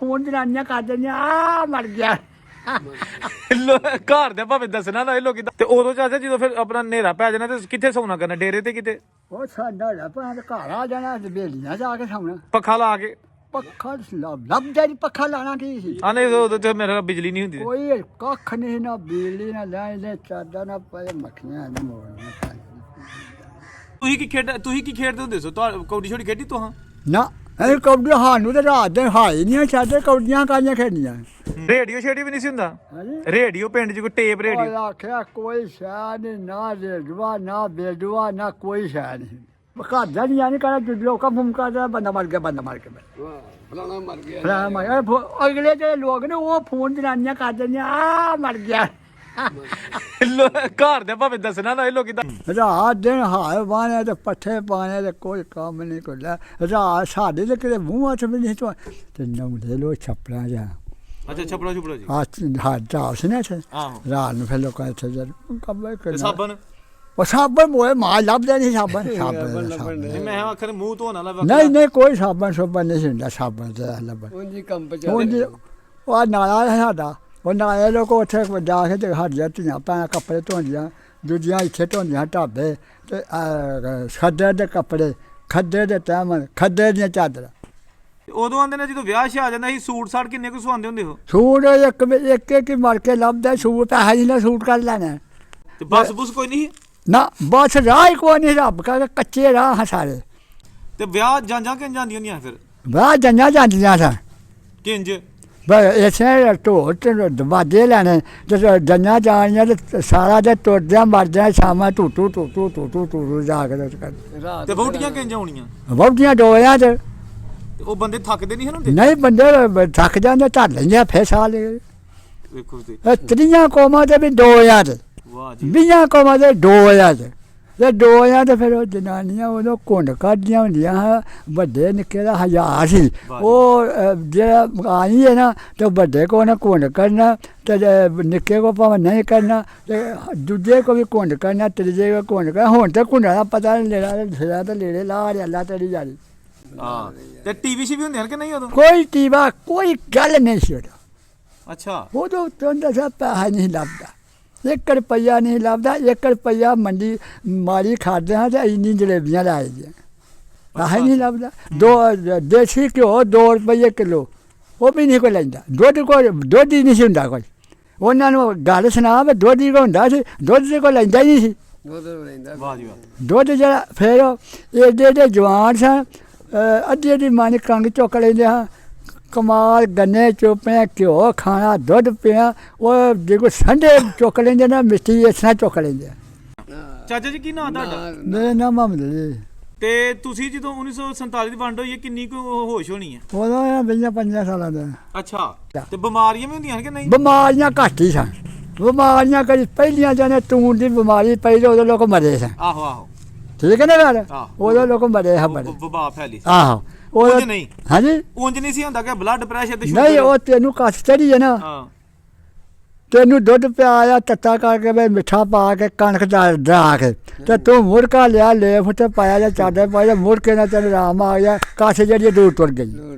Phone ਜਨਾਨੀਆਂ ਕਰ ਦਿੰਦੀਆਂ ਆ ਮਰ ਗਿਆ ਘਰ ਦੇ ਭਾਵੇਂ ਦੱਸਣਾ ਨਾ ਇਹ ਲੋਕੀ ਤੇ ਉਦੋਂ ਚਾਚਾ ਜਦੋਂ ਫਿਰ ਆਪਣਾ ਹਨੇਰਾ ਪੈ ਜਾਣਾ ਤੇ ਕਿੱਥੇ ਸੌਣਾ ਕਰਨਾ ਡੇਰੇ ਤੇ ਕਿਤੇ ਉਹ ਸਾਡਾ ਲੱਭਾ ਤੇ ਘਰ ਆ ਜਾਣਾ ਤੇ ਬੇਲੀਆਂ ਜਾ ਕੇ ਸੌਣਾ ਪੱਖਾ ਲਾ ਕੇ ਪੱਖਾ ਲੱਭਦਾ ਨਹੀਂ ਪੱਖਾ ਲਾਣਾ ਕੀ ਸੀ ਆਨੇ ਉਦੋਂ ਤੇ ਮੇਰਾ ਬਿਜਲੀ ਨਹੀਂ ਹੁੰਦੀ ਕੋਈ ਕੱਖ ਨਹੀਂ ਨਾ ਬਿਜਲੀ ਨਾ ਲੈਣ ਨੇ ਚਾਦਾ ਨਾ ਪਏ ਮੱਖੀਆਂ ਨੇ ਮੋੜਨਾ ਤੁਸੀਂ ਕੀ ਖੇਡਦੇ ਹੁੰਦੇ ਸੋ ਕੌਡੀ ਛੋੜੀ ਖੇਡੀ ਤੁਹਾਂ ਨਾ ਇਹ ਕਬੱਡੀ ਸਾਨੂੰ ਤੇ ਰਾਤ ਦੇ ਹਾਈ ਨਹੀਂ ਸਾਡੇ ਕਬੱਡੀਆਂ ਕਾਈਆਂ ਖੇਡੀਆਂ ਰੇਡੀਓ ਛੇੜੀ ਵੀ ਨਹੀਂ ਸੀ ਹੁੰਦਾ ਹਾਂਜੀ ਰੇਡੀਓ ਪਿੰਡ 'ਚ ਕੋਈ ਟੇਪ ਰੇਡੀਓ ਉਹ ਆਖਿਆ ਕੋਈ ਸ਼ੈ ਨਹੀਂ ਨਾ ਰੇਡੂਆ ਨਾ ਬੇਡੂਆ ਨਾ ਕੋਈ ਸ਼ੈ ਨਹੀਂ ਘਰ ਦਾ ਨਹੀਂ ਆਣੀ ਕਰਾ ਲੋਕਾਂ ਫੋਨ ਕਰਦਾ ਬੰਦਾ ਮਰ ਗਿਆ ਫਲਾਣਾ ਮਰ ਗਿਆ ਫਲਾਣਾ ਮਰ ਗਿਆ ਅਗਲੇ ਜਿਹੜੇ ਲੋਕ ਨੇ ਉਹ ਫੋਨ ਜਨਾਨੀਆਂ ਕਰ ਦਿੰਦੀਆਂ ਆ ਮਰ ਗਿਆ ਘਰ ਦੇ ਭਾਵੇਂ ਦੱਸਣਾ ਨਾ ਇਹ ਲੋਕੀ ਰਾਤ ਦਿਨ ਹਾਏ ਬਾਣੇ ਤੇ ਪੱਠੇ ਪਾਣੇ ਤੇ ਕੋਈ ਕੰਮ ਨਹੀਂ ਕੋਲਾ ਰਾਤ ਸਾਡੇ ਤੇ ਕਿਤੇ ਮੂੰਹ ਹੱਥ ਵੀ ਨਹੀਂ ਤੇ ਨੌਂਦੇ ਲੋ ਛੱਪੜਾ ਜਾ ਅੱਛਾ ਛਪੜਾ ਛੁਪੜਾ ਜੀ ਹੱਥ ਸੀ ਨਾ ਆਹੋ ਰਾਤ ਨੂੰ ਫਿਰ ਲੋਕਾਂ ਇੱਥੇ ਜਦ ਕੰਮ ਤੇ ਸਾਬਣ ਉਹ ਸਾਬਣ ਮੋਏ ਮਾਂ ਲੱਭਦੇ ਨਹੀਂ ਸਾਬਣ ਨਹੀਂ ਮੈਂ ਆਖਰ ਮੂੰਹ ਧੋਣ ਵਾਲਾ ਨਹੀਂ ਕੋਈ ਸਾਬਣ ਸੁਬਣ ਨਹੀਂ ਹੁੰਦਾ ਸਾਬਣ ਤੇ ਲੱਭਣ ਉਂਝ ਕੰਮ ਉਂਝ ਉਹ ਨਾਲਾ ਹੈ ਸਾਡਾ ਉਹ ਨਾਲੇ ਲੋਕ ਉੱਥੇ ਜਾ ਕੇ ਤੇ ਹੱਡੀਆਂ ਧੀਆਂ ਪੈਣਾ ਕੱਪੜੇ ਧੋਂਦੀਆਂ ਦੂਜੀਆਂ ਇੱਥੇ ਧੋਂਦੀਆਂ ਢਾਬੇ ਤੇ ਖੱਡੇ ਦੇ ਕੱਪੜੇ ਖੱਡੇ ਦੇ ਟਾਈਮ ਖੱਡੇ ਦੀਆਂ ਚਾਦਰਾਂ ਉਦੋਂ ਆਂਦੇ ਨੇ ਜਦੋਂ ਵਿਆਹ ਸ਼ਾ ਆ ਜਾਂਦਾ ਸੀ ਸੂਟ ਸਾਟ ਕਿੰਨੇ ਕੁ ਸਵਾਉਂਦੇ ਹੁੰਦੇ ਹੋ ਸੂਟ ਇੱਕ ਹੀ ਮਰ ਕੇ ਲੱਭਦਾ ਸੂਟ ਪੈਸਾ ਨਹੀਂ ਨਾ ਸੂਟ ਕਰ ਲੈਣਾ ਤੇ ਬੱਸ ਬੁਸ ਕੋਈ ਨਹੀਂ ਨਾ ਬਸ ਰਾਹ ਹੀ ਕੋਈ ਨਹੀਂ ਰੱਬ ਕਾ ਕੱਚੇ ਰਾਹ ਸਾਰੇ ਤੇ ਵਿਆਹ ਜਾਂਜਾਂ ਕਿੰਜ ਜਾਂਦੀਆਂ ਹੁੰਦੀਆਂ ਫਿਰ ਵਾਹ ਜੰਨਾ ਜਾਂਦੀਆਂ ਸਨ ਕਿੰਜ ਬਸ ਇਸੇ ਢੋਲ ਤੇ ਦਵਾਜੇ ਲੈਣੇ ਤੇ ਜੰਨਾ ਜਾਣੀਆਂ ਤੇ ਸਾਰਾ ਦੇ ਟੁੱਟਦਿਆਂ ਮਰਦਿਆਂ ਸ਼ਾਮਾਂ ਟੂਟੂ ਜਾ ਕੇ ਤੇ ਵਹੁਟੀਆਂ ਕਿੰਜ ਆਉਣੀਆਂ ਬਹੁਤੀਆਂ ਡੋਲਿਆਂ ਤੇ ਤੇ ਉਹ ਬੰਦੇ ਥੱਕਦੇ ਨਹੀਂ ਹਨ ਹੁੰਦੇ ਨਹੀਂ ਬੰਦੇ ਥੱਕ ਜਾਂਦੇ ਧਰ ਲੈਂਦੇ ਫੇਰ ਸਾਲ ਵੇਖੋ ਤੇ ਤਰੀਆਂ ਕੋਮਾਂ ਤੇ ਵੀ ਡੋਲਿਆਂ ਤੇ ਵਾਹ ਜੀ 20 ਕੋਮਾਂ ਤੇ ਡੋਲਿਆਂ ਤੇ ਡੋਲਿਆਂ ਤੇ ਫਿਰ ਉਹ ਜਨਾਨੀਆਂ ਉਦੋਂ ਘੁੰਡ ਕੱਢਦੀਆਂ ਹੁੰਦੀਆਂ ਵੱਡੇ ਨਿੱਕੇ ਦਾ ਹਜ਼ਾਰ ਸੀ ਉਹ ਜਿਹੜਾ ਆਈ ਹੈ ਨਾ ਤੇ ਵੱਡੇ ਕੋ ਨਾ ਘੁੰਡ ਕਰਨਾ ਤੇ ਨਿੱਕੇ ਕੋ ਭਾਵੇਂ ਨਹੀਂ ਕਰਨਾ ਤੇ ਦੂਜੇ ਕੋ ਵੀ ਘੁੰਡ ਕਰਨਾ ਤੀਜੇ ਕੋ ਘੁੰਡ ਕਰਨਾ ਹੁਣ ਤੇ ਘੁੰਡਾਂ ਦਾ ਪਤਾ ਨਹੀਂ ਲੈਣਾ ਤੇ ਲੇੜੇ ਲਾ ਰਿਹਾ ਅੱਲਾ ਤੇਰੀ ਜਾਰੀ ਹਾਂ ਤੇ ਟੀਵੀ ਸੀ ਵੀ ਹੁੰਦੇ ਹਨ ਕਿ ਨਹੀਂ ਉਦੋਂ ਕੋਈ ਟੀਵਾ ਕੋਈ ਗੱਲ ਨਹੀਂ ਸੀ ਅੱਛਾ ਉਦੋਂ ਤੁਹਾਨੂੰ ਦੱਸਿਆ ਪੈਸਾ ਨਹੀਂ ਲੱਭਦਾ 1 ਰੁਪਈਆ ਨਹੀਂ ਲੱਭਦਾ 1 ਰੁਪਈਆ ਮੰਡੀ ਮਾਰੀ ਖਾਦੇ ਹਾਂ ਤੇ ਇੰਨੀ ਜਲੇਬੀਆਂ ਲਾਏ ਦੀਆਂ ਪੈਸਾ ਨਹੀਂ ਲੱਭਦਾ ਦੇਸੀ ਘਿਓ 2 ਰੁਪਈਏ ਕਿਲੋ ਉਹ ਵੀ ਨਹੀਂ ਕੋਈ ਲੈਂਦਾ ਦੁੱਧ ਹੀ ਨਹੀਂ ਸੀ ਹੁੰਦਾ ਕੋਈ ਉਹਨਾਂ ਨੂੰ ਗੱਲ ਸੁਣਾ ਵੀ ਦੁੱਧ ਹੀ ਹੁੰਦਾ ਸੀ ਦੁੱਧ ਦੇ ਕੋਈ ਲੈਂਦਾ ਹੀ ਨਹੀਂ ਸੀ ਵਾਹ ਜੀ ਵਾਹ ਦੁੱਧ ਜਿਹੜਾ ਫਿਰ ਏਡੇ ਜਵਾਨ ਸਨ ਅੱਧੀ ਮਨ ਕੰਗ ਚੁੱਕ ਲੈਂਦੇ ਹਾਂ ਕਮਾਲ ਗੰਨੇ ਚੋਪਿਆ ਘਿਓ ਖਾਣਾ ਦੁੱਧ ਪਿਆ ਉਹ ਜੇ ਕੋਈ ਸੰਡੇ ਚੁੱਕ ਲੈਂਦੇ ਨਾ ਮਿੱਟੀ ਇਸ ਤਰ੍ਹਾਂ ਚੁੱਕ ਲੈਂਦੇ ਚਾਚਾ ਜੀ ਕੀ ਨਾਂ ਤੁਹਾਡਾ ਮੇਰੇ ਨਾਮ ਮੁਹੰਮਦ ਜੀ ਤੇ ਤੁਸੀਂ ਜਦੋਂ 1947 ਦੀ ਵੰਡ ਹੋਈ ਹੈ ਕਿੰਨੀ ਕੁ ਹੋਸ਼ ਹੋਣੀ ਹੈ ਉਦੋਂ 5 ਸਾਲਾਂ ਦਾ ਅੱਛਾ ਤੇ ਬਿਮਾਰੀਆਂ ਵੀ ਹੁੰਦੀਆਂ ਹਨ ਕਿ ਨਹੀਂ ਬਿਮਾਰੀਆਂ ਘੱਟ ਹੀ ਸਨ ਬਿਮਾਰੀਆਂ ਕਦੀ ਪਹਿਲੀਆਂ ਜਾਨੇ ਤੂੰ ਦੀ ਬਿਮਾਰੀ ਪਈ ਉਦੋਂ ਲੋਕ ਮਰੇ ਸਨ ਆਹੋ ਆਹੋ ਠੀਕ ਹੈ ਨਾ ਗੱਲ ਉਦੋਂ ਲੋਕ ਮਰੇ ਹਾਂ ਬੜੇ ਵਬਾ ਫੈਲੀ ਆਹੋ ਉਂਝ ਨਹੀਂ ਹਾਂਜੀ ਉਂਝ ਨਹੀਂ ਸੀ ਹੁੰਦਾ ਕਿ ਬਲੱਡ ਪ੍ਰੈਸ਼ਰ ਤੇ ਨਹੀਂ ਉਹ ਤੈਨੂੰ ਕੱਸ ਚੜੀ ਹੈ ਨਾ ਹਾਂ ਤੈਨੂੰ ਦੁੱਧ ਪਿਆਇਆ ਤੱਤਾ ਕਰਕੇ ਵੇ ਮਿੱਠਾ ਪਾ ਕੇ ਕਣਕ ਦਾ ਕੇ ਤੇ ਤੂੰ ਮੁਰਕਾ ਲਿਆ ਲੈ ਫੁੱਟੇ ਪਾਇਆ ਜਾਂ ਚਾਦਰ ਪਾਇਆ ਮੁਰਕੇ ਨਾਲ ਤੈਨੂੰ ਆਰਾਮ ਆ ਗਿਆ ਕਾਸੇ ਜਿਹੜੀ ਦੂਰ ਤੁਰ ਗਈ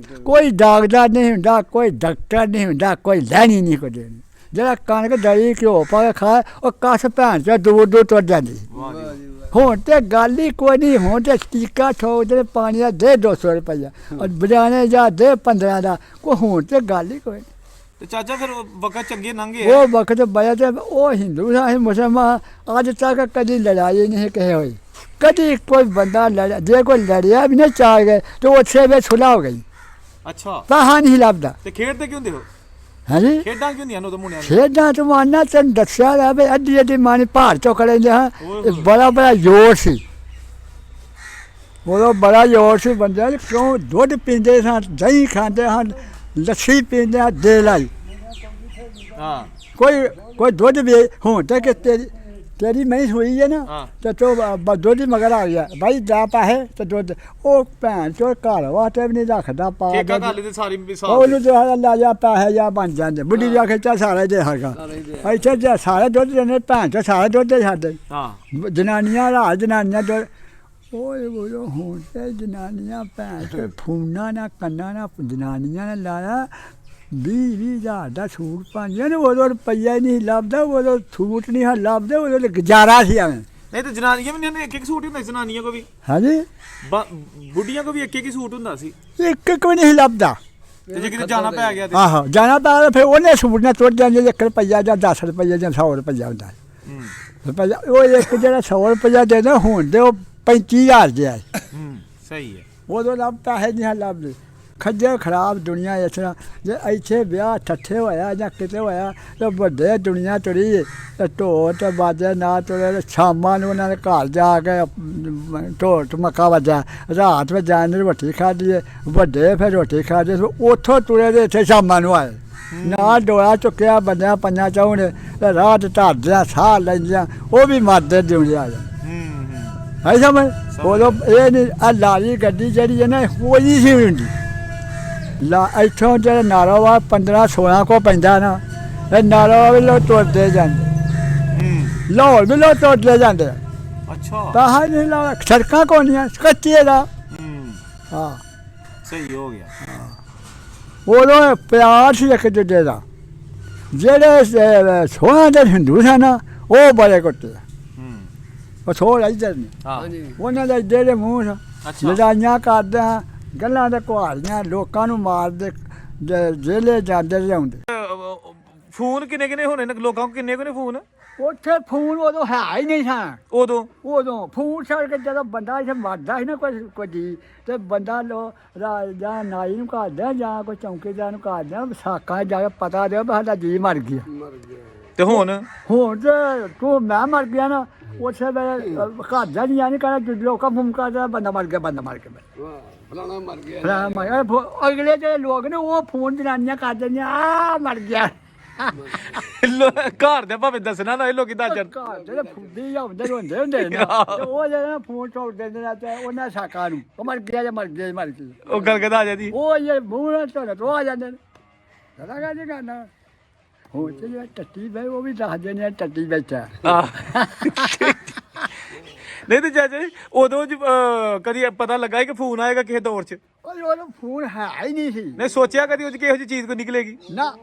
ਕੋਈ ਡਾਕਟਰ ਨਹੀਂ ਹੁੰਦਾ ਕੋਈ ਡਾਕਟਰ ਨਹੀਂ ਹੁੰਦਾ ਕੋਈ ਲੈਣੀ ਨਹੀਂ ਕੋਈ ਦੇਣੀ ਜਿਹੜਾ ਕਣਕ ਦਹੀਂ ਘਿਓ ਪਾ ਕੇ ਖਾਏ ਉਹ ਕੱਸ ਭੈਣ ਚ ਦੂਰ ਤੁਰ ਜਾਂਦੀ ਹੁਣ ਤੇ ਗੱਲ ਹੀ ਕੋਈ ਨਹੀਂ ਹੁਣ ਤੇ ਟੀਕਾ ਠੋਕ ਜਿਹੜੇ ਪਾਣੀ ਦਾ ਦੇ 200 ਰੁਪਇਆ ਔਰ ਬਜਾਣੇ ਜਾ ਦੇ 15 ਦਾ ਕੋਈ ਹੁਣ ਤੇ ਗੱਲ ਹੀ ਕੋਈ ਤੇ ਚਾਚਾ ਫਿਰ ਵਕਤ ਚੰਗੇ ਲੰਘੇ ਉਹ ਵਕਤ ਬਇਆ ਤੇ ਉਹ ਹਿੰਦੂ ਸੀ ਮੁਸਲਮਾਨ ਅੱਜ ਤੱਕ ਕਦੀ ਲੜਾਈ ਨਹੀਂ ਕਹੇ ਹੋਈ ਕਦੀ ਕੋਈ ਬੰਦਾ ਲੜਿਆ ਜੇ ਕੋਈ ਲੜਿਆ ਵੀ ਨਹੀਂ ਚਾਹ ਗਏ ਤੇ ਉੱਥੇ ਵੇ ਸੁਲਾ ਹੋ ਗਈ ਅੱਛਾ ਪੈਸਾ ਨਹੀਂ ਲੱਭਦਾ ਤੇ ਖੇਡਦੇ ਕਿਉਂ ਹੁੰਦੇ ਹੋ ਹਾਂਜੀ ਖੇਡਾਂ ਕਿਉਂ ਹੁੰਦੀਆਂ ਉਦੋਂ ਮੁੰਡਿਆਂ ਖੇਡਾਂ ਤੋਂ ਮਾਨਾ ਤੈਨੂੰ ਦੱਸਿਆ ਰਿਹਾ ਵੀ ਅੱਧੀ ਮਾਨੀ ਭਾਰ ਚੁੱਕ ਲੈਂਦੇ ਹਾਂ ਬੜਾ ਜ਼ੋਰ ਸੀ ਉਦੋਂ ਬੜਾ ਜ਼ੋਰ ਸੀ ਬੰਦਿਆਂ ਦੇ ਕਿਉਂ ਦੁੱਧ ਪੀਂਦੇ ਸਾਂ ਦਹੀਂ ਖਾਂਦੇ ਹਾਂ ਲੱਸੀ ਪੀਂਦੇ ਹਾਂ ਦੇ ਲਈ ਹਾਂ ਕੋਈ ਦੁੱਧ ਵੀ ਹੁਣ ਤੱਕ ਤੇਰੀ ਮਹੀਂ ਹੋਈ ਹੈ ਨਾ ਤੇ ਤੋ ਦੁੱਧ ਹੀ ਮਗਰ ਆ ਗਿਆ ਭਾਈ ਜਾ ਪੈਸੇ ਤੇ ਦੁੱਧ ਉਹ ਭੈਣ ਚੋ ਘਰ ਵਾਸਤੇ ਵੀ ਨਹੀਂ ਰੱਖਦਾ ਪਾ ਠੇਕਾ ਕਰ ਲਈ ਤੇ ਸਾਰੀ ਮਿਸਾਲ ਉਹਨੂੰ ਜੋ ਲਾ ਜਾ ਪੈਸੇ ਜਾਂ ਬਣ ਜਾਂਦੇ ਬੁੱਢੀ ਜਾ ਕੇ ਚਾ ਸਾਰਾ ਦੇ ਹੈਗਾ ਇੱਥੇ ਜੇ ਸਾਰੇ ਦੁੱਧ ਦੇਣੇ ਭੈਣ ਚੋ ਸਾਰੇ ਦੁੱਧ ਦੇ ਸਾਡੇ ਹਾਂ ਜਨਾਨੀਆਂ ਰਾਜ ਜਨਾਨੀਆਂ ਓਏ ਬੋਲੋ ਹੁਣ ਤੇ ਜਨਾਨੀਆਂ ਭੈਣ ਤੇ ਫੋਨਾਂ ਨਾਲ ਕੰਨਾਂ ਨਾਲ ਜਨਾਨੀਆਂ ਨੇ ਲਾਇਆ 20,000 ਦਾ ਸੂਟ ਪਾਉਂਦੀਆਂ ਨੇ ਉਦੋਂ ਰੁਪਈਆ ਹੀ ਨਹੀਂ ਲੱਭਦਾ ਉਦੋਂ ਸੂਟ ਨਹੀਂ ਹਾਂ ਲੱਭਦੇ ਉਦੋਂ ਤਾਂ ਗੁਜ਼ਾਰਾ ਸੀ ਐਵੇਂ ਨਹੀਂ ਤੇ ਜਨਾਨੀਆਂ ਵੀ ਨਹੀਂ ਇੱਕ ਇੱਕ ਸੂਟ ਹੀ ਹੁੰਦਾ ਸੀ ਜਨਾਨੀਆਂ ਕੋ ਵੀ ਹਾਂਜੀ ਬੁੱਢੀਆਂ ਕੋ ਵੀ ਇੱਕ ਇੱਕ ਹੀ ਸੂਟ ਹੁੰਦਾ ਸੀ ਇੱਕ ਇੱਕ ਵੀ ਨਹੀਂ ਲੱਭਦਾ ਤੇ ਜੇ ਕਿਤੇ ਜਾਣਾ ਪੈ ਗਿਆ ਤੇ ਆਹੋ ਜਾਣਾ ਪਿਆ ਫਿਰ ਉਹਨੇ ਸੂਟ ਨਾਲ ਤੁਰ ਜਾਂਦੇ 1 ਰੁਪਈਆ ਜਾਂ 10 ਰੁਪਈਆ ਜਾਂ 100 ਰੁਪਈਆ ਹੁੰਦਾ ਰੁਪਈਆ ਉਹ ਇੱਕ ਜਿਹੜਾ 100 ਰੁਪਈਆ ਦੇਣਾ ਹੁਣ ਦੇ ਉਹ 35,000 ਜਿਹਾ ਸਹੀ ਹੈ ਉਦੋਂ ਲੱਭ ਪੈਸੇ ਨਹੀਂ ਲੱਭਦੇ ਖੱਜਲ ਖਰਾਬ ਦੁਨੀਆ ਇਸ ਤਰ੍ਹਾਂ ਜੇ ਇੱਥੇ ਵਿਆਹ ਠੱਠੇ ਹੋਇਆ ਜਾਂ ਕਿਤੇ ਹੋਇਆ ਤਾਂ ਵੱਡੇ ਦੁਨੀਆ ਤੁਰੀ ਤੇ ਢੋਲ ਤੇ ਬਾਜੇ ਨਾ ਤੁਰੇ ਤੇ ਸ਼ਾਮਾਂ ਨੂੰ ਉਹਨਾਂ ਦੇ ਘਰ ਜਾ ਕੇ ਢੋਲ ਟਮਕਾ ਵੱਜਾ ਰਾਤ ਵਿੱਚ ਜਾਣ ਨੂੰ ਰੋਟੀ ਖਾਧੀ ਵੱਡੇ ਫਿਰ ਰੋਟੀ ਖਾਧੀ ਉੱਥੋਂ ਤੁਰੇ ਦੇ ਇੱਥੇ ਸ਼ਾਮਾਂ ਨੂੰ ਆਏ ਨਾ ਡੋਲਾ ਚੁੱਕਿਆ ਬੰਦਿਆਂ ਪੰਜਾਂ ਚੌਂ ਨੇ ਤੇ ਰਾਹ ਤੇ ਧਰਦਿਆਂ ਸਾਹ ਲੈਂਦਿਆਂ ਉਹ ਵੀ ਮਰਦੇ ਜਿਉਂਦੇ ਆ ਜਾਂਦੇ ਹੈ ਸਮਝ ਉਦੋਂ ਇਹ ਨਹੀਂ ਆ ਲਾਲੀ ਗੱਡੀ ਜਿਹੜੀ ਹੈ ਨਾ ਕੋਈ ਸੀ ਹੁੰਦੀ ਲਾ ਇੱਥੋਂ ਜਿਹੜਾ ਨਾਰਾ ਵਾ 15-16 ਕੋ ਪੈਂਦਾ ਨਾ ਇਹ ਨਾਰਾ ਵੀ ਲੋ ਤੁਰਦੇ ਜਾਂਦੇ ਲਾਹੌਰ ਵੀ ਲੋ ਤੁਰਦੇ ਜਾਂਦੇ ਅੱਛਾ ਬਾਹਰ ਨਹੀਂ ਲਾ ਸੜਕਾਂ ਕੋਨੀਆਂ ਕੱਚੇ ਦਾ ਹਾਂ ਸਹੀ ਹੋ ਗਿਆ ਉਦੋਂ ਪਿਆਰ ਸੀ ਇੱਕ ਦੂਜੇ ਦਾ ਜਿਹੜੇ ਸੋਹਾਂ ਦੇ ਹਿੰਦੂ ਸਨ ਨਾ ਉਹ ਬੜੇ ਕੁੱਤੇ ਉਹ ਥੋੜਾ ਇੱਧਰ ਨੇ ਹਾਂਜੀ ਉਹਨਾਂ ਦੇ ਜਿਹੜੇ ਮੂੰਹ ਅੱਛਾ ਲੜਾਈਆਂ ਕਰਦੇ ਗੱਲਾਂ ਦੇ ਕੁਹਾੜੀਆਂ ਲੋਕਾਂ ਨੂੰ ਮਾਰਦੇ ਜੇਲੇ ਜਾਂਦੇ ਲਿਆਉਂਦੇ ਫੋਨ ਕਿੰਨੇ ਹੋਣੇ ਨੇ ਲੋਕਾਂ ਕੋਲ ਕਿੰਨੇ ਫੋਨ ਉੱਥੇ ਫੋਨ ਉਦੋਂ ਹੈ ਹੀ ਨਹੀਂ ਸਨ ਉਦੋਂ ਫੋਨ ਛੱਡ ਕੇ ਜਦੋਂ ਬੰਦਾ ਇੱਥੇ ਮਰਦਾ ਸੀ ਨਾ ਕੋਈ ਤੇ ਬੰਦਾ ਜਾਂ ਨਾਈ ਨੂੰ ਘਾਲਦਾ ਜਾਂ ਕੋਈ ਚੌਂਕੀਦਾਰ ਨੂੰ ਘਾਲਦਾ ਵਿਸਾਖਾਂ ਜਾ ਕੇ ਪਤਾ ਦਿਓ ਵੀ ਸਾਡਾ ਜੀ ਮਰ ਗਿਆ ਤੇ ਹੁਣ ਤੇ ਤੂੰ ਮੈਂ ਮਰ ਗਿਆ ਨਾ ਉਸੇ ਵੇਲੇ ਘਰ ਦਾ ਨਹੀਂ ਆਣੀ ਕਹਿੰਦਾ ਲੋਕਾਂ ਫੋਨ ਕਰਦਾ ਬੰਦਾ ਮਰ ਗਿਆ ਵਾਹ ਫਲਾਣਾ ਮਰ ਗਿਆ ਅਗਲੇ ਜਿਹੜੇ ਲੋਕ ਨੇ ਉਹ ਫੋਨ ਜਨਾਨੀਆਂ ਕਰ ਦਿੰਦੀਆਂ ਆ ਮਰ ਗਿਆ ਘਰ ਦੇ ਭਾਵੇਂ ਦੱਸਣਾ ਨਾ ਇਹ ਲੋਕੀ ਦੱਸ ਜਾਣ ਘਰ ਜਿਹੜੇ ਫੁੱਦੀ ਹੁੰਦੇ ਹੁੰਦੇ ਨੇ ਤੇ ਉਹ ਜਿਹੜਾ ਫੋਨ ਛੋੜ ਦਿੰਦੇ ਨੇ ਤੇ ਉਹਨਾਂ ਸਾਕਾਂ ਨੂੰ ਉਹ ਮਰ ਗਿਆ ਜਾਂ ਮਰ ਗਿਆ ਉਹ ਗੱਲ ਕਹਦਾ ਆ ਜਾਂਦੀ ਉਹ ਇਹ ਮੂੰਹ ਨਾਲ ਤੋਂ ਆ ਜਾਂਦੇ ਨੇ ਪਤਾ ਕਾ ਜੀ ਕਰਨਾ ਹੋ ਤੇ ਜਿਹੜਾ ਟੱਟੀ ਬੈ ਉਹ ਵੀ ਦੱਸਦੇ ਨੇ ਟੱਟੀ ਬੈਠਾ ਨਹੀਂ ਤੇ ਚਾਚਾ ਉਦੋਂ ਕਦੀ ਪਤਾ ਲੱਗਾ ਕਿ ਫੋਨ ਆਏਗਾ ਕਿਸੇ ਦੌਰ 'ਚ ਉਹ ਫੋਨ ਹੈ ਹੀ ਨਹੀਂ ਸੀ ਨਹੀਂ ਸੋਚਿਆ ਕਦੀ ਉਹ 'ਚ ਕਿਹੋ ਜਿਹੀ ਚੀਜ਼ ਕੋ ਨਿਕਲੇਗੀ ਨਾ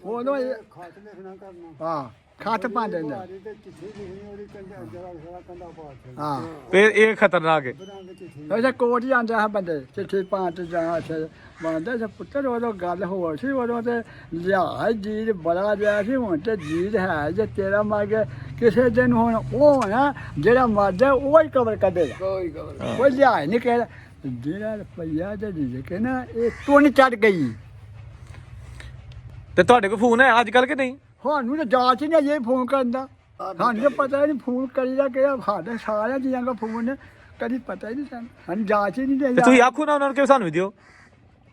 ਉਦੋਂ ਹਾਂ ਖਤ ਪਾ ਦਿੰਦਾ ਹਾਂ ਫਿਰ ਇਹ ਖਤਰਨਾਕ ਹੈ ਵੈਸੇ ਕੋਟ ਹੀ ਆਉਂਦੇ ਆ ਬੰਦੇ ਚਿੱਠੀ ਪਾ ਤੇ ਜਾਂ ਇੱਥੇ ਬਣਦੇ ਸੀ ਪੁੱਤਰ ਉਦੋਂ ਗੱਲ ਹੋਰ ਸੀ ਉਦੋਂ ਤੇ ਲਿਆ ਜੀਦ ਬੜਾ ਜਿਹਾ ਸੀ ਹੁਣ ਤੇ ਜੀਦ ਹੈ ਜੇ ਤੇਰਾ ਮਰ ਗਿਆ ਕਿਸੇ ਦਿਨ ਹੁਣ ਉਹ ਨਾ ਜਿਹੜਾ ਮਰਦਾ ਉਹ ਹੀ ਕਬਰ ਕੱਢੇਗਾ ਕੋਈ ਲਿਆ ਨਹੀਂ ਕਹਿ ਜਿਹੜਾ ਰੁਪਈਆ ਤੇ ਦੇ ਕੇ ਨਾ ਇਹ ਟੁੰਨ ਚੜ ਗਈ ਤੇ ਤੁਹਾਡੇ ਕੋਲ ਫੋਨ ਹੈ ਅੱਜ ਕੱਲ ਕਿ ਨਹੀਂ ਸਾਨੂੰ ਤਾਂ ਜਾਂਚ ਹੀ ਨਹੀਂ ਇਹ ਫੋਨ ਕਰਨ ਦਾ ਸਾਨੂੰ ਤਾਂ ਪਤਾ ਨਹੀਂ ਫੋਨ ਕਰੀਦਾ ਕਿਹੜਾ ਸਾਡੇ ਸਾਰਿਆਂ ਜੀਆਂ ਦਾ ਫੋਨ ਕਦੀ ਪਤਾ ਹੀ ਨਹੀਂ ਸਾਨੂੰ ਜਾਂਚ ਹੀ ਨਹੀਂ ਤੇ ਤੁਸੀਂ ਆਖੋ ਨਾ ਉਹਨਾਂ ਨੂੰ ਕਿ ਸਾਨੂੰ ਵੀ ਦਿਓ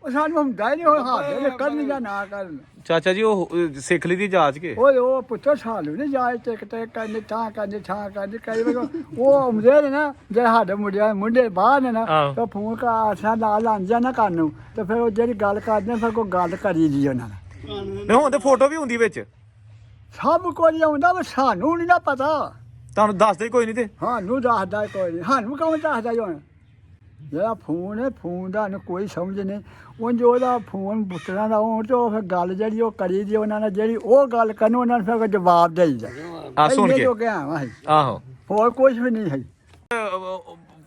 ਉਹ ਸਾਨੂੰ ਹੁੰਦਾ ਹੀ ਨਹੀਂ ਉਹ ਹਾਦੇ ਕਰਨ ਜਾਂ ਨਾ ਕਰਨ ਚਾਚਾ ਜੀ ਉਹ ਸਿੱਖ ਲਈ ਦੀ ਜਾਂਚ ਕੇ ਓਏ ਉਹ ਪੁੱਤਰ ਸਾਨੂੰ ਨਹੀਂ ਜਾਇ ਟਿਕ ਕਰਨੀ ਥਾਂ ਕਰਨੀ ਕਈ ਵਾਰ ਉਹ ਆਉਂਦੇ ਨੇ ਨਾ ਜੇ ਸਾਡੇ ਮੁੰਡੇ ਬਾਹਰ ਨੇ ਨਾ ਤਾਂ ਫੋਨ ਕਾ ਆਸਾ ਲਾ ਲਾਂਜਾ ਨਾ ਕਰਨ ਨੂੰ ਤੇ ਫਿਰ ਉਹ ਜਿਹੜੀ ਗੱਲ ਕਰਦੇ ਫਿਰ ਕੋਈ ਗੱਲ ਕਰੀ ਦੀ ਉਹਨਾਂ ਨਾਲ ਨਹੀਂ ਹੁਣ ਤੇ ਫੋਟੋ ਵੀ ਹੁੰਦੀ ਵਿੱਚ ਸਭ ਕੁਝ ਆਉਂਦਾ ਪਰ ਸਾਨੂੰ ਨਹੀਂ ਨਾ ਪਤਾ ਤੁਹਾਨੂੰ ਦੱਸਦੇ ਕੋਈ ਨਹੀਂ ਤੇ ਸਾਨੂੰ ਦੱਸਦਾ ਕੋਈ ਨਹੀਂ ਸਾਨੂੰ ਕੌਣ ਦੱਸਦਾ ਜੀ ਹੁਣ ਜਿਹੜਾ ਫੋਨ ਹੈ ਫੋਨ ਦਾ ਨੂੰ ਕੋਈ ਸਮਝ ਨਹੀਂ ਉਂਝ ਉਹਦਾ ਫੋਨ ਪੁੱਤਰਾਂ ਦਾ ਹੋਣ ਤੇ ਉਹ ਫਿਰ ਗੱਲ ਜਿਹੜੀ ਉਹ ਕਰੀ ਦੀ ਉਹਨਾਂ ਨਾਲ ਜਿਹੜੀ ਉਹ ਗੱਲ ਕਰਨ ਉਹਨਾਂ ਨੂੰ ਫਿਰ ਜਵਾਬ ਦੇਈਦਾ ਆ ਸੁਣ ਕੇ ਆਹੋ ਹੋਰ ਕੁਝ ਵੀ ਨਹੀਂ ਹੈ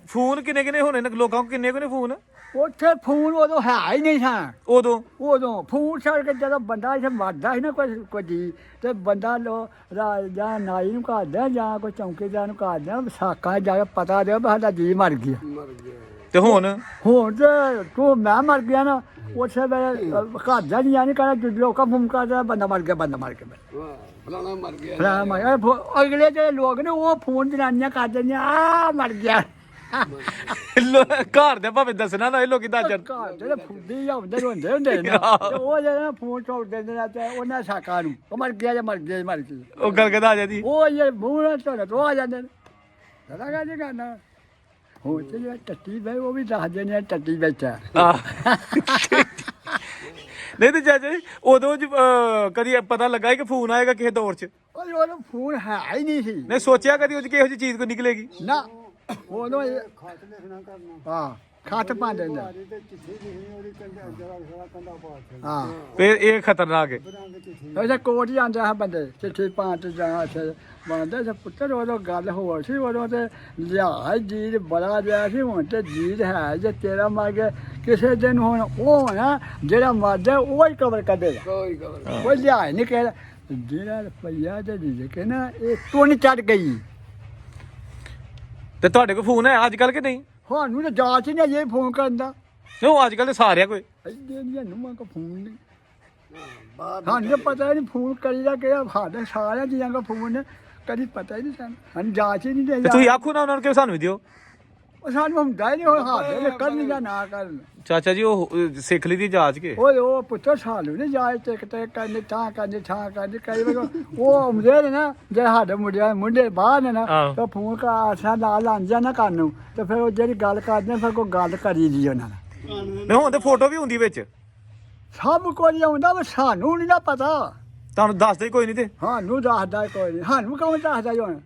ਫੋਨ ਕਿੰਨੇ ਹੋਣੇ ਨੇ ਲੋਕਾਂ ਕੋਲ ਕਿੰਨੇ ਫੋਨ ਉੱਥੇ ਫੋਨ ਉਦੋਂ ਹੈ ਹੀ ਨਹੀਂ ਸਨ ਉਦੋਂ ਫੋਨ ਛੱਡ ਕੇ ਜਦੋਂ ਬੰਦਾ ਇੱਥੇ ਮਰਦਾ ਸੀ ਨਾ ਕੋਈ ਤੇ ਬੰਦਾ ਜਾਂ ਨਾਈ ਨੂੰ ਘਾਲਦਾ ਜਾਂ ਕੋਈ ਚੌਂਕੀਦਾਰ ਨੂੰ ਘਾਲਦਾ ਵਿਸਾਖਾਂ ਜਾ ਕੇ ਪਤਾ ਦਿਓ ਵੀ ਸਾਡਾ ਜੀ ਮਰ ਗਿਆ ਤੇ ਹੁਣ ਤੇ ਤੂੰ ਮੈਂ ਮਰ ਗਿਆ ਨਾ ਉਸੇ ਵੇਲੇ ਘਰ ਦਾ ਨਹੀਂ ਆਣੀ ਕਹਿੰਦਾ ਲੋਕਾਂ ਫੋਨ ਕਰਦਾ ਬੰਦਾ ਮਰ ਗਿਆ ਵਾਹ ਫਲਾਣਾ ਮਰ ਗਿਆ ਅਗਲੇ ਜਿਹੜੇ ਲੋਕ ਨੇ ਉਹ ਫੋਨ ਜਨਾਨੀਆਂ ਕਰ ਦਿੰਦੀਆਂ ਆ ਮਰ ਗਿਆ ਘਰ ਦੇ ਭਾਵੇਂ ਦੱਸਣਾ ਨਾ ਇਹ ਲੋਕੀ ਦੱਸ ਜਾਣ ਘਰ ਜਿਹੜੇ ਫੁੱਦੀ ਹੁੰਦੇ ਹੁੰਦੇ ਨੇ ਤੇ ਉਹ ਜਿਹੜਾ ਫੋਨ ਛੋੜ ਦਿੰਦੇ ਨੇ ਤੇ ਉਹਨਾਂ ਸਾਕਾਂ ਨੂੰ ਉਹ ਮਰ ਗਿਆ ਜਾਂ ਮਰ ਗਿਆ ਉਹ ਗੱਲ ਕਹਦਾ ਆ ਜਾਂਦੀ ਉਹ ਇਹ ਮੂੰਹ ਨਾਲ ਤੋਂ ਆ ਜਾਂਦੇ ਨੇ ਪਤਾ ਕਾ ਜੀ ਕਰਨਾ ਹੋ ਤੇ ਜਿਹੜਾ ਟੱਟੀ ਬੈ ਉਹ ਵੀ ਦੱਸਦੇ ਨੇ ਟੱਟੀ ਬੈਠਾ ਨਹੀਂ ਤੇ ਚਾਚਾ ਜੀ ਉਦੋਂ ਕਦੀ ਪਤਾ ਲੱਗਾ ਕਿ ਫੋਨ ਆਏਗਾ ਕਿਸੇ ਦੌਰ 'ਚ ਉਹ ਫੋਨ ਹੈ ਹੀ ਨਹੀਂ ਸੀ ਨਹੀਂ ਸੋਚਿਆ ਕਦੀ ਉਹ 'ਚ ਕਿਹੋ ਜਿਹੀ ਚੀਜ਼ ਕੋ ਨਿਕਲੇਗੀ ਨਾ ਉਦੋਂ ਇਹ ਖਤ ਲਿਖਣਾ ਕਰਨਾ ਹਾਂ ਖੱਤ ਪਾ ਦਿੰਦਾ ਤੇ ਚਿੱਠੀ ਲਿਖਣੀ ਉਹਦੀ ਕੰਡਾ ਜਰਾ ਸਾਰਾ ਕੰਡਾ ਪਾਸ ਹਾਂ ਫਿਰ ਇਹ ਖਤਰਨਾਕ ਹੈ। ਬਰਾਂਗ ਚਿੱਠੀ ਉਹਦੇ ਕੋਟ ਹੀ ਆਂਦਾ ਹੈ ਬੰਦੇ ਚਿੱਠੀ ਪਾ ਤੇ ਜਾਂ ਅੱਛਾ ਬੰਦੇ ਤੇ ਪੁੱਤਰ ਉਦੋਂ ਗੱਲ ਹੋਰ ਸੀ ਉਦੋਂ ਤੇ ਲਿਆ ਜੀਦ ਬੜਾ ਜਿਹਾ ਸੀ ਹੁਣ ਤੇ ਜੀਦ ਹੈ ਜੇ ਤੇਰਾ ਮਰ ਗਿਆ ਕਿਸੇ ਦਿਨ ਹੁਣ ਉਹ ਨਾ ਜਿਹੜਾ ਮਰ ਜਾ ਉਹ ਹੀ ਕਬਰ ਕੱਢੇਗਾ ਕੋਈ ਖਬਰ ਉਹ ਲਿਆ ਨਹੀਂ ਕਹਿ ਜਿਹੜਾ ਰੁਪਈਆ ਤੇ ਜੀ ਕੇ ਨਾ ਇਹ ਤੁੰਨ ਚੜ ਗਈ ਤੇ ਤੁਹਾਡੇ ਕੋਲ ਫੋਨ ਹੈ ਅੱਜ ਕੱਲ ਕਿ ਨਹੀਂ? ਸਾਨੂੰ ਤਾਂ ਜਾਂਚ ਹੀ ਨਹੀਂ ਇਹ ਫੋਨ ਕਰਨ ਦਾ ਕਿਉਂ ਅੱਜ ਕੱਲ ਤੇ ਸਾਰਿਆਂ ਕੋਈ ਐਡੇ ਦੀਆਂ ਨੂੰਹਾਂ ਕੋ ਫੋਨ ਨਹੀਂ ਬਾਹਰ ਸਾਨੂੰ ਤਾਂ ਪਤਾ ਹੀ ਨਹੀਂ ਫੋਨ ਕਰੀਦਾ ਕਿਹੜਾ ਸਾਡੇ ਸਾਰਿਆਂ ਜੀਆਂ ਦਾ ਫੋਨ ਨੇ ਕਦੀ ਪਤਾ ਹੀ ਨਹੀਂ ਸਾਨੂੰ ਜਾਂਚ ਹੀ ਨਹੀਂ ਤੇ ਦੇ ਤੁਸੀਂ ਆਖੋ ਨਾ ਉਹਨਾਂ ਨੂੰ ਕਿ ਸਾਨੂੰ ਵੀ ਦਿਓ। ਉਹ ਸਾਨੂੰ ਹੁੰਦਾ ਹੀ ਨਹੀਂ ਉਹ ਸਾਡੇ ਨੇ ਕਰਨੀ ਜਾਂ ਨਾ ਕਰਨ ਚਾਚਾ ਜੀ ਉਹ ਸਿੱਖ ਲਈ ਦੀ ਜਾਂਚ ਕੇ ਓਏ ਉਹ ਪੁੱਤਰ ਸਾਨੂੰ ਨਹੀਂ ਜਾਇ ਟਿਕ ਟਿਕ ਕਰਨੀ ਠਾਂ ਕਰਨੀ ਕਈ ਵਾਰ ਉਹ ਆਉਂਦੇ ਨੇ ਨਾ ਜੇ ਸਾਡੇ ਮੁੰਡੇ ਬਾਹਰ ਨੇ ਨਾ ਆਹੋ। ਤਾਂ ਫੋਨ ਕਾ ਆਸਾ ਲਾ ਲਾਂਜਾ ਨਾ ਕਰਨ ਨੂੰ ਤੇ ਫਿਰ ਉਹ ਜਿਹੜੀ ਗੱਲ ਕਰਦੇ ਫਿਰ ਕੋਈ ਗੱਲ ਕਰੀ ਦੀ ਉਹਨਾਂ ਨਾਲ ਨਹੀਂ ਹੁਣ ਤੇ ਫੋਟੋ ਵੀ ਹੁੰਦੀ ਵਿੱਚ, ਸਭ ਕੁਝ ਆਉਂਦਾ ਪਰ ਸਾਨੂੰ ਨਹੀਂ ਨਾ ਪਤਾ ਤੁਹਾਨੂੰ ਦੱਸਦੇ ਕੋਈ ਨਹੀਂ ਤੇ। ਸਾਨੂੰ ਦੱਸਦਾ ਕੋਈ ਨਹੀਂ ਸਾਨੂੰ ਕੌਣ ਦੱਸਦਾ ਜੀ ਹੁਣ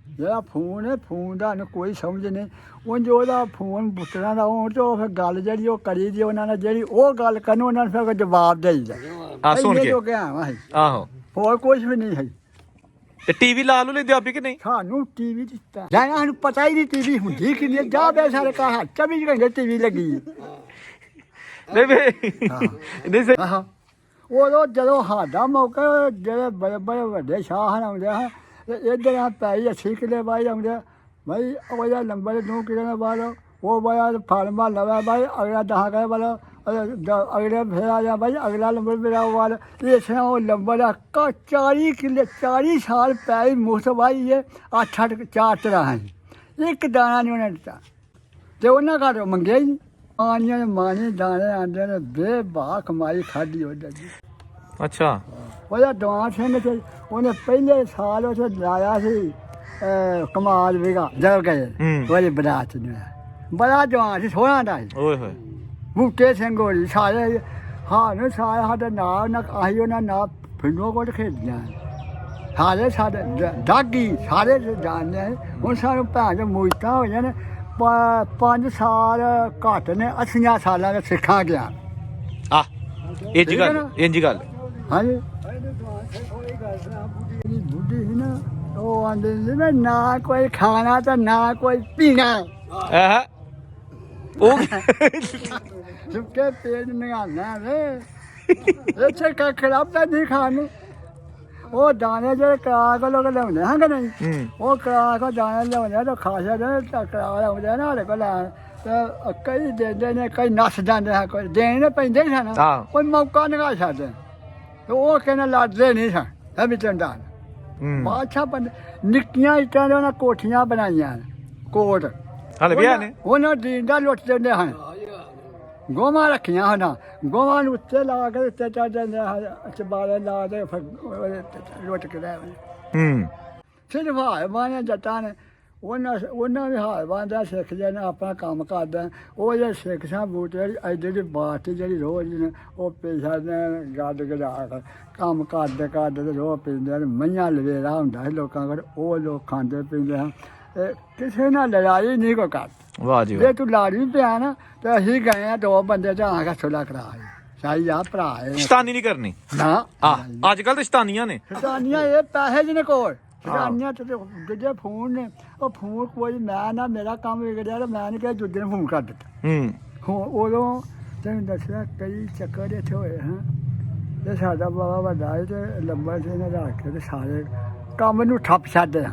ਜਿਹੜਾ ਫੋਨ ਹੈ ਫੋਨ ਦਾ ਨੂੰ ਕੋਈ ਸਮਝ ਨਹੀਂ ਉਂਝ ਉਹਦਾ ਫੋਨ ਪੁੱਤਰਾਂ ਦਾ ਉਹ ਤੇ ਉਹ ਫਿਰ ਗੱਲ ਜਿਹੜੀ ਉਹ ਕਰੀ ਦੀ ਉਹਨਾਂ ਨੇ ਜਿਹੜੀ ਉਹ ਗੱਲ ਕਰਨ ਉਹਨਾਂ ਨੂੰ ਫਿਰ ਜਵਾਬ ਦੇਈਦਾ ਆ ਸੁਣ ਕੇ ਜੋ ਗਿਆ ਵਾ ਆਹੋ। ਹੋਰ ਕੁਝ ਵੀ ਨਹੀਂ ਹੈ ਤੇ ਟੀਵੀ ਲਾ ਲਓ ਲੈਂਦੇ ਆਪੀ ਕਿ ਨਹੀਂ? ਸਾਨੂੰ ਟੀਵੀ ਦਿੱਤਾ ਜਾਣਾ ਸਾਨੂੰ ਪਤਾ ਹੀ ਨਹੀਂ ਟੀਵੀ ਹੁੰਦੀ ਕਿੰਨੀ ਹੈ। ਜਾ ਬੇ ਸਾਰੇ ਕਹਾ 24 ਘੰਟੇ ਟੀਵੀ ਲੱਗੀ ਹੈ। ਨਹੀਂ ਵੇ ਹਾਂ। ਨਹੀਂ ਸਹੀ। ਆਹਾਂ ਉਦੋਂ ਜਦੋਂ ਸਾਡਾ ਮੌਕਾ ਜਿਹੜੇ ਬੜੇ ਬੜੇ ਵੱਡੇ ਸ਼ਾਹ ਆਉਂਦੇ ਆ ਤੇ ਇੱਧਰ ਆ ਪੈਈ 80 ਕਿੱਲੇ ਬਾਈ ਆਉਂਦੇ ਆ ਭਾਈ ਉਹ ਜਿਹਾ ਨੰਬਰ 2 ਕਿੱਲੇ ਦਾ ਬਾਅਦ ਉਹ ਬਾਇਆ ਫਾਰਮਾ ਲਵਾ ਭਾਈ ਅਗਲਾ 10 ਕਰੇ ਵਾਲਾ ਅਗਲੇ ਫਿਰ ਆ ਜਾ ਭਾਈ ਅਗਲਾ ਨੰਬਰ ਮੇਰਾ ਵਾਲ ਇਸ ਤਰ੍ਹਾਂ ਉਹ ਨੰਬਰ ਆ 40 ਕਿੱਲੇ 40 ਸਾਲ ਪੈਈ ਮੁਫਤ ਬਾਈ ਇਹ 8-8 4 ਤਰ੍ਹਾਂ ਹੈ ਇੱਕ ਦਾਣਾ ਨਹੀਂ ਉਹਨੇ ਦਿੱਤਾ ਤੇ ਉਹਨਾਂ ਘਰ ਮੰਗਿਆ ਹੀ ਨਹੀਂ ਆਨੀਆਂ ਮਾਨੀ ਦਾਣੇ ਆਂਦੇ ਨੇ ਬੇਬਾ ਕਮਾਈ ਖਾਧੀ ਉਹਦਾ ਜੀ ਅੱਛਾ ਉਹਦਾ ਦਵਾਨ ਸਿੰਘ ਤੇ ਉਹਨੇ ਪਹਿਲੇ ਸਾਲ ਉੱਥੇ ਲਾਇਆ ਸੀ ਕਮਾਲ ਵੀਗਾ ਜਲ ਗਏ ਉਹਦੇ ਬਰਾਤ ਨੂੰ ਬੜਾ ਜਵਾਨ ਸੀ ਸੋਹਣਾ ਦਾ ਸੀ ਓਏ ਹੋਏ ਬੂਟੇ ਸਿੰਘ ਹੋਰੀ ਸਾਰੇ ਹਾਂ ਨੇ ਸਾਰੇ ਸਾਡੇ ਨਾਲ ਨਾ ਆਹੀ ਉਹਨਾਂ ਨਾਲ ਫਿੰਡੋ ਕੋਟ ਖੇਡਿਆ ਸਾਰੇ ਸਾਡੇ ਦਾਗੀ ਸਾਰੇ ਜਾਣਦੇ ਹੁਣ ਸਾਨੂੰ ਭੈਣ ਜੋ ਮੋਇਤਾ ਹੋ ਜਾਣ 5 ਸਾਲ ਘੱਟ ਨੇ 80 ਸਾਲਾਂ ਦੇ ਸਿੱਖਾਂ ਗਿਆ ਆ ਇੰਜ ਗੱਲ ਇੰਜ ਗੱਲ ਹਾਂਜੀ ਬੁੱਢੀ ਸੀ ਨਾ ਉਹ ਆਂਦੇ ਸੀ ਨਾ ਕੋਈ ਖਾਣਾ ਤਾਂ ਨਾ ਕੋਈ ਪੀਣਾ ਆਹ ਉਹ ਸੁੱਕੇ ਪੇਟ ਨਿਗਾਨਾ ਵੇ ਇੱਥੇ ਕੱਖ ਲੱਭਦਾ ਨਹੀਂ ਖਾਣ ਨੂੰ ਉਹ ਦਾਣੇ ਜਿਹੜੇ ਕਰਾ ਕੇ ਲੋਕ ਲਿਆਉਂਦੇ ਹਾਂ ਕਿ ਨਹੀਂ ਉਹ ਕਰਾ ਕੇ ਦਾਣੇ ਲਿਆਉਂਦੇ ਤਾਂ ਖਾਸਾ ਦੇ ਕਰਾ ਲਿਆਉਂਦੇ ਨਾ ਸਾਡੇ ਕੋਲ ਤੇ ਕਈ ਦਿੰਦੇ ਨੇ ਕਈ ਨੱਸ ਜਾਂਦੇ ਆ ਕੋਈ ਦੇਣੇ ਪੈਂਦੇ ਸਨ ਕੋਈ ਮੌਕਾ ਨਿਕਾ ਛੱਡਦੇ ਤੇ ਉਹ ਕਹਿੰਦੇ ਲੜਦੇ ਨਹੀਂ ਸਨ ਇਹ ਵੀ ਚੰਡਾ ਬਾਦਸ਼ਾਹ ਬੰਦੇ ਨਿੱਕੀਆਂ ਇੱਟਾਂ ਦੇ ਉਹਨਾਂ ਕੋਠੀਆਂ ਬਣਾਈਆਂ ਕੋਟ ਹਲੇ ਵੀ ਨੇ ਉਹਨਾਂ ਦੀਨ ਦਾ ਲੁੱਟ ਦਿੰਦੇ ਹਨ ਗੋਮਾਂ ਰੱਖੀਆਂ ਹਨ ਗੋਮਾਂ ਨੂੰ ਉੱਤੇ ਲਾ ਕੇ ਉੱਤੇ ਚੜ ਜਾਂਦੇ ਚਬਾਲੇ ਲਾ ਦੇ ਫਿਰ ਲੁੱਟ ਕੇ ਲੈ ਸਿਰਫ ਹਾਰ ਬਾਣੇ ਜੱਟਾਂ ਨੇ ਉਹਨਾਂ ਵੀ ਹਾਰ ਬਾਂਦਾ ਸਿੱਖ ਜੇ ਨੇ ਆਪਣਾ ਕੰਮ ਕਰਦਾ ਉਹ ਜੇ ਸਿੱਖ ਸਾਂ ਬੂਟੇ ਐਡੇ ਦੀ ਬਾਤ ਜਿਹੜੀ ਰੋਜ਼ ਨੇ ਉਹ ਪੇਸ਼ਾ ਨੇ ਗੱਡ ਗੜਾ ਕੇ ਕੰਮ ਕਰਦੇ ਤੇ ਰੋਹ ਪੀਂਦੇ ਨੇ ਮਈਆਂ ਲਵੇਰਾ ਹੁੰਦਾ ਸੀ ਲੋਕਾਂ ਕੋਲ ਉਹ ਲੋਕ ਖਾਂਦੇ ਪੀਂਦੇ ਹਨ ਕਿਸੇ ਨਾਲ ਲੜਾਈ ਨਹੀਂ ਕੋ ਕਰ ਵਾਹ ਜੀ ਜੇ ਤੂੰ ਲੜ ਵੀ ਪਿਆ ਨਾ ਤੇ ਅਸੀਂ ਗਏ ਆ 2 ਬੰਦੇ ਤੇ ਆ ਕੇ ਸੁਲਾ ਕਰਾ ਸਾਈ ਆ ਭਰਾ ਸ਼ੈਤਾਨੀ ਨਹੀਂ ਕਰਨੀ ਨਾ ਅੱਜ ਕੱਲ ਤੇ ਸ਼ੈਤਾਨੀਆਂ ਨੇ ਸ਼ੈਤਾਨੀਆਂ ਇਹ ਪੈਸੇ ਜਿਹਨੇ ਕੋਲ ਸ਼ੈਤਾਨੀਆਂ ਤੇ ਦੂਜੇ ਫੋਨ ਨੇ ਉਹ ਫੋਨ ਕੋਈ ਮੈਂ ਨਾ ਮੇਰਾ ਕੰਮ ਵਿਗੜਿਆ ਤੇ ਮੈਂ ਨਹੀਂ ਕਿਹਾ ਦੂਜੇ ਨੂੰ ਫੋਨ ਕਰ ਦਿੱਤਾ ਉਦੋਂ ਤੈਨੂੰ ਦੱਸਿਆ ਕਈ ਚੱਕਰ ਇੱਥੇ ਹੋਏ ਹਾਂ ਤੇ ਸਾਡਾ ਬਾਬਾ ਵੱਡਾ ਹੈ ਤੇ ਲੰਬਾ ਸੀ ਨੇ ਰੱਖ ਕੇ ਤੇ ਸਾਰੇ ਕੰਮ ਨੂੰ ਠੱਪ ਛੱਡਦੇ ਆ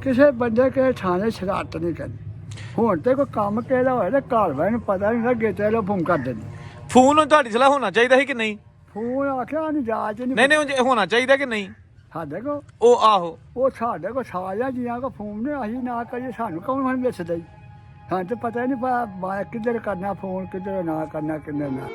ਕਿਸੇ ਬੰਦੇ ਕੇ ਥਾਣੇ ਸ਼ਰਾਰਤ ਨਹੀਂ ਕਰਨੀ ਹੁਣ ਤੇ ਕੋਈ ਕੰਮ ਕਿਹੜਾ ਹੋਇਆ ਤੇ ਘਰ ਵਾਲੇ ਨੂੰ ਪਤਾ ਨਹੀਂ ਲੱਗੇ ਤੇ ਲੋ ਫੋਨ ਕਰ ਦਿੰਦੇ ਫੋਨ ਤੁਹਾਡੀ ਸਲਾਹ ਹੋਣਾ ਚਾਹੀਦਾ ਸੀ ਕਿ ਨਹੀਂ? ਫੋਨ ਆਖਿਆ ਨਹੀਂ ਜਾਂਚ ਨਹੀਂ ਨਹੀਂ ਹੋਣਾ ਚਾਹੀਦਾ ਕਿ ਨਹੀਂ? ਸਾਡੇ ਕੋ ਉਹ ਆਹੋ ਉਹ ਸਾਡੇ ਕੋ ਸਾਰਿਆਂ ਜੀਆਂ ਕੋ ਫੋਨ ਨੇ ਅਸੀਂ ਨਾ ਕਰੀਏ ਸਾਨੂੰ ਕੌਣ ਹੁਣ ਵੇਚਦਾ ਜੀ ਸਾਨੂੰ ਤਾਂ ਪਤਾ ਹੀ ਨਹੀਂ ਕਿੱਧਰ ਕਰਨਾ ਫੋਨ ਕਿੱਧਰ ਨਾ ਕਰਨਾ ਕਿੰਨੇ ਨਾ